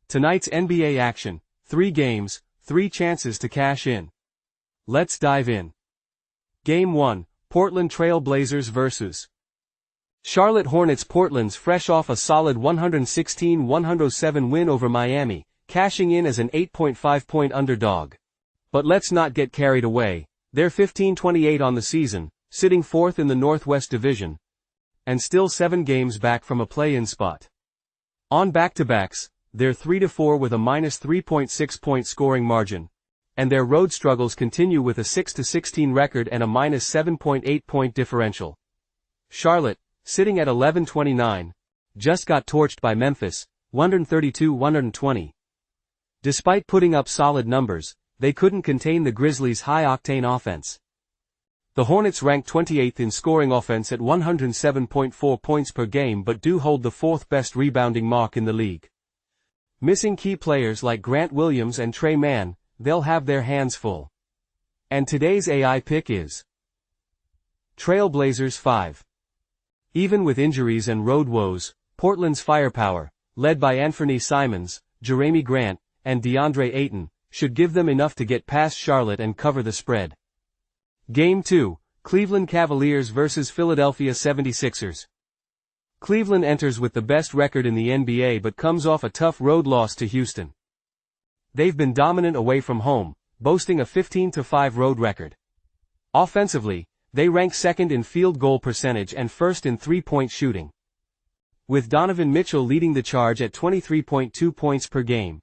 Tonight's NBA action, 3 games, 3 chances to cash in. Let's dive in. Game 1, Portland Trail Blazers vs. Charlotte Hornets. Portland's fresh off a solid 116-107 win over Miami, cashing in as an 8.5-point underdog. But let's not get carried away. They're 15-28 on the season, sitting 4th in the Northwest Division, and still 7 games back from a play-in spot. On back-to-backs, they're 3-4 with a -3.6-point scoring margin, and their road struggles continue with a 6-16 record and a -7.8-point differential. Charlotte, sitting at 11-29, just got torched by Memphis, 132-120. Despite putting up solid numbers, they couldn't contain the Grizzlies' high-octane offense. The Hornets rank 28th in scoring offense at 107.4 points per game but do hold the 4th best rebounding mark in the league. Missing key players like Grant Williams and Trey Mann, they'll have their hands full. And today's AI pick is Trail Blazers 5. Even with injuries and road woes, Portland's firepower, led by Anthony Simons, Jeremy Grant, and DeAndre Ayton, should give them enough to get past Charlotte and cover the spread. Game 2, Cleveland Cavaliers vs. Philadelphia 76ers. Cleveland enters with the best record in the NBA but comes off a tough road loss to Houston. They've been dominant away from home, boasting a 15-5 road record. Offensively, they rank 2nd in field goal percentage and 1st in 3-point shooting, with Donovan Mitchell leading the charge at 23.2 points per game.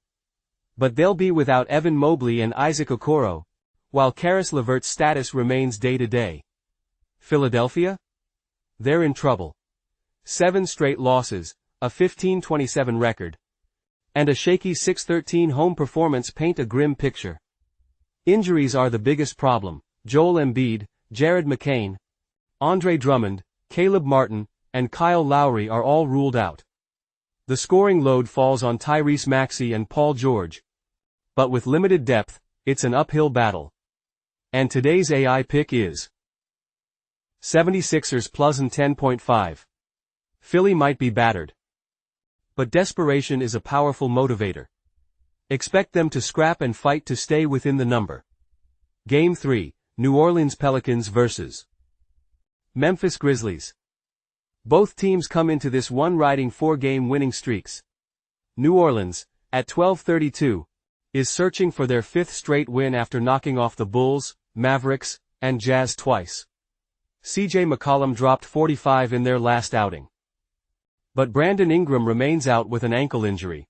But they'll be without Evan Mobley and Isaac Okoro, while Karis LeVert's status remains day-to-day. Philadelphia? They're in trouble. 7 straight losses, a 15-27 record, and a shaky 6-13 home performance paint a grim picture. Injuries are the biggest problem. Joel Embiid, Jared McCain, Andre Drummond, Caleb Martin, and Kyle Lowry are all ruled out. The scoring load falls on Tyrese Maxey and Paul George. But with limited depth, it's an uphill battle. And today's AI pick is 76ers plus 10.5. Philly might be battered, but desperation is a powerful motivator. Expect them to scrap and fight to stay within the number. Game 3, New Orleans Pelicans vs. Memphis Grizzlies. Both teams come into this one riding 4-game winning streaks. New Orleans, at 12-32, is searching for their 5th straight win after knocking off the Bulls, Mavericks, and Jazz twice. CJ McCollum dropped 45 in their last outing. But Brandon Ingram remains out with an ankle injury.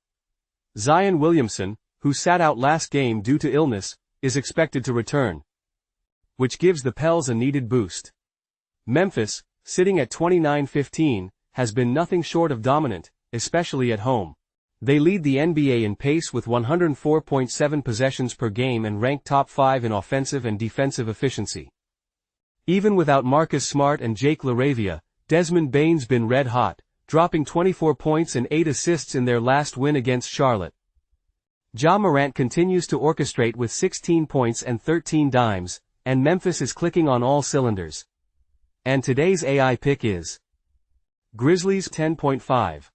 Zion Williamson, who sat out last game due to illness, is expected to return, which gives the Pels a needed boost. Memphis, sitting at 29-15, has been nothing short of dominant, especially at home. They lead the NBA in pace with 104.7 possessions per game and rank top 5 in offensive and defensive efficiency. Even without Marcus Smart and Jake LaRavia, Desmond Bane's been red hot, dropping 24 points and 8 assists in their last win against Charlotte. Ja Morant continues to orchestrate with 16 points and 13 dimes, and Memphis is clicking on all cylinders. And today's AI pick is Grizzlies 10.5.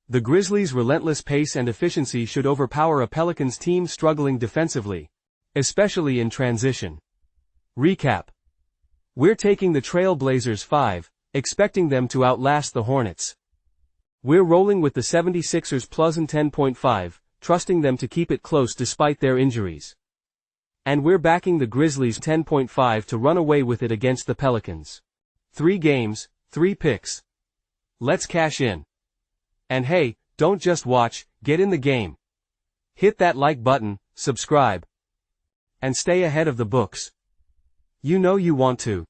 The Grizzlies' relentless pace and efficiency should overpower a Pelicans team struggling defensively, especially in transition. Recap. We're taking the Trail Blazers 5, expecting them to outlast the Hornets. We're rolling with the 76ers plus 10.5, trusting them to keep it close despite their injuries. And we're backing the Grizzlies 10.5 to run away with it against the Pelicans. 3 games, 3 picks. Let's cash in. And hey, don't just watch, get in the game. Hit that like button, subscribe, and stay ahead of the books. You know you want to.